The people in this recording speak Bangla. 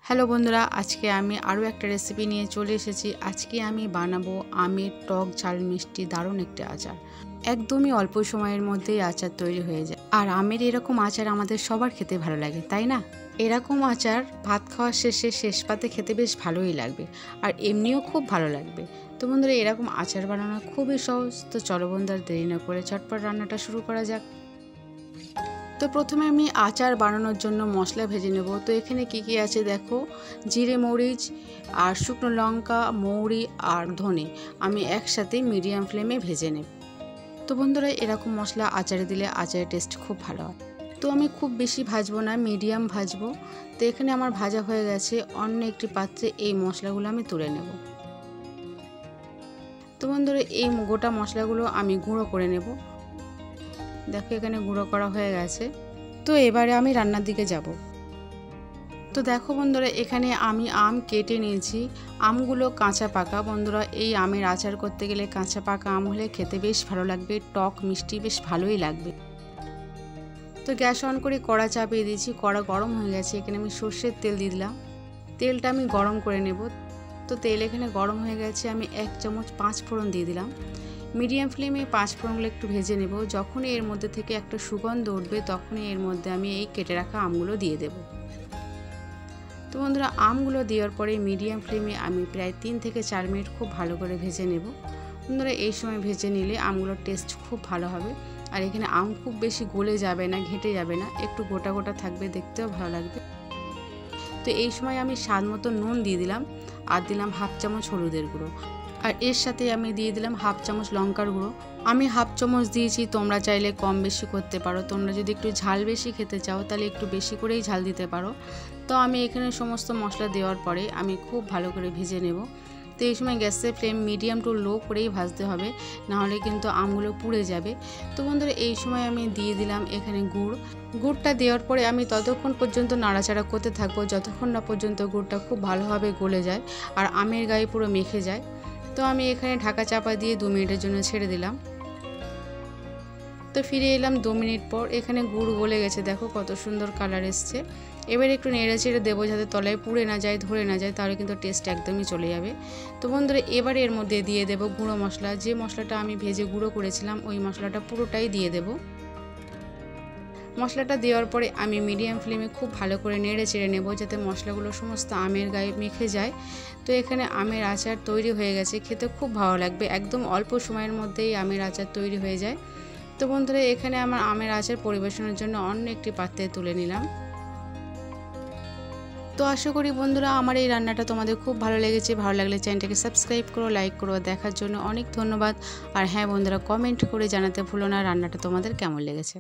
হ্যালো বন্ধুরা, আজকে আমি আরও একটা রেসিপি নিয়ে চলে এসেছি। আজকে আমি বানাবো আমের টক ঝাল মিষ্টি দারুণ একটা আচার। একদমই অল্প সময়ের মধ্যেই আচার তৈরি হয়ে যায়। আর আমের এরকম আচার আমাদের সবার খেতে ভালো লাগে, তাই না? এরকম আচার ভাত খাওয়ার শেষে শেষ পাতে খেতে বেশ ভালোই লাগবে, আর এমনিও খুব ভালো লাগবে। তো বন্ধুরা, এরকম আচার বানানো খুবই সহজ। তো চলো বন্ধুরা, দেরি না করে চটপট রান্নাটা শুরু করা যাক। তো প্রথমে আমি আচার বানানোর জন্য মশলা ভেজে নেব। তো এখানে কি আছে দেখো, জিরে মরিচ আর শুকনো লঙ্কা, মৌরি আর ধনে আমি একসাথে মিডিয়াম ফ্লেমে ভেজে নেব। তো বন্ধুরা, এরকম মশলা আচারে দিলে আচারের টেস্ট খুব ভালো হয়। তো আমি খুব বেশি ভাজবো না, মিডিয়াম ভাজবো। তো এখানে আমার ভাজা হয়ে গেছে। অন্য একটি পাত্রে এই মশলাগুলো আমি তুলে নেব। তো বন্ধুরা, এই গোটা মশলাগুলো আমি গুঁড়ো করে নেব। দেখো, এখানে গুঁড়ো করা হয়ে গেছে। তো এবারে আমি রান্নার দিকে যাব। তো দেখো বন্ধুরা, এখানে আমি আম কেটে নিয়েছি। আমগুলো কাঁচা পাকা। বন্ধুরা, এই আমের আচার করতে গেলে কাঁচা পাকা আম হলে খেতে বেশ ভালো লাগবে, টক মিষ্টি বেশ ভালোই লাগবে। তো গ্যাস অন করে কড়া চাপিয়ে দিয়েছি। কড়া গরম হয়ে গেছে। এখানে আমি সর্ষের তেল দিয়ে দিলাম। তেলটা আমি গরম করে নেব। তো তেল এখানে গরম হয়ে গেছে। আমি 1 চামচ 5 ফোড়ন দিয়ে দিলাম। মিডিয়াম ফ্লেমে 5 ফোড়নগুলো একটু ভেজে নেব। যখনই এর মধ্যে থেকে একটা সুগন্ধ উঠবে, তখনই এর মধ্যে আমি এই কেটে রাখা আমগুলো দিয়ে দেব। তো বন্ধুরা, আমগুলো দেওয়ার পরে মিডিয়াম ফ্লেমে আমি প্রায় 3 থেকে 4 মিনিট খুব ভালো করে ভেজে নেব। বন্ধুরা, এই সময় ভেজে নিলে আমগুলোর টেস্ট খুব ভালো হবে। আর এখানে আম খুব বেশি গলে যাবে না, ঘেঁটে যাবে না, একটু গোটা গোটা থাকবে, দেখতেও ভালো লাগবে। তো এই সময় আমি স্বাদ মতো নুন দিয়ে দিলাম, আর দিলাম 1/2 চামচ হলুদের গুঁড়ো, আর এর সাথে আমি দিয়ে দিলাম 1/2 চামচ লঙ্কার গুঁড়ো। আমি 1/2 চামচ দিয়েছি, তোমরা চাইলে কম বেশি করতে পারো। তোমরা যদি একটু ঝাল বেশি খেতে চাও তাহলে একটু বেশি করেই ঝাল দিতে পারো। তো আমি এখানে সমস্ত মশলা দেওয়ার পরে আমি খুব ভালো করে ভেজে নেব। তো এই সময় গ্যাসের ফ্লেম মিডিয়াম টু লো করেই ভাজতে হবে, নাহলে কিন্তু আমগুলো পুড়ে যাবে। তো বন্ধুরা, এই সময় আমি দিয়ে দিলাম এখানে গুড়টা দেওয়ার পরে আমি ততক্ষণ পর্যন্ত নাড়াচাড়া করতে থাকবো যতক্ষণ না পর্যন্ত গুড়টা খুব ভালোভাবে গলে যায় আর আমের গায়ে পুরো মেখে যায়। তো আমি এখানে ঢাকা চাপা দিয়ে 2 মিনিটের জন্য ছেড়ে দিলাম। তো ফিরে এলাম 2 মিনিট পর। এখানে গুড় গলে গেছে, দেখো কত সুন্দর কালার এসছে। এবার একটু নেড়ে চেড়ে দেবো যাতে তলায় পুড়ে না যায়, ধরে না যায়, তাহলে কিন্তু টেস্ট একদমই চলে যাবে। তো বন্ধুরা, এবারে এর মধ্যে দিয়ে দেবো গুঁড়ো মশলা। যে মশলাটা আমি ভেজে গুঁড়ো করেছিলাম, ওই মশলাটা পুরোটাই দিয়ে দেবো। মশলাটা দেওয়ার পরে আমি মিডিয়াম ফ্লেমে খুব ভালো করে নেড়ে চেড়ে নেব, যাতে মশলাগুলো সমস্ত আমের গায়ে মেখে যায়। তো এখানে আমের আচার তৈরি হয়ে গেছে। খেতে খুব ভালো লাগবে, একদম অল্প সময়ের মধ্যেই আমের আচার তৈরি হয়ে যায়। তো বন্ধুরা, এখানে আমার আমের আচার পরিবেশনের জন্য অন্য একটি পাত্রে তুলে নিলাম। তো আশা করি বন্ধুরা, আমার এই রান্নাটা তোমাদের খুব ভালো লেগেছে। ভালো লাগলে চ্যানেলটাকে সাবস্ক্রাইব করো, লাইক করো। দেখার জন্য অনেক ধন্যবাদ। আর হ্যাঁ বন্ধুরা, কমেন্ট করে জানাতে ভুলো না রান্নাটা তোমাদের কেমন লেগেছে।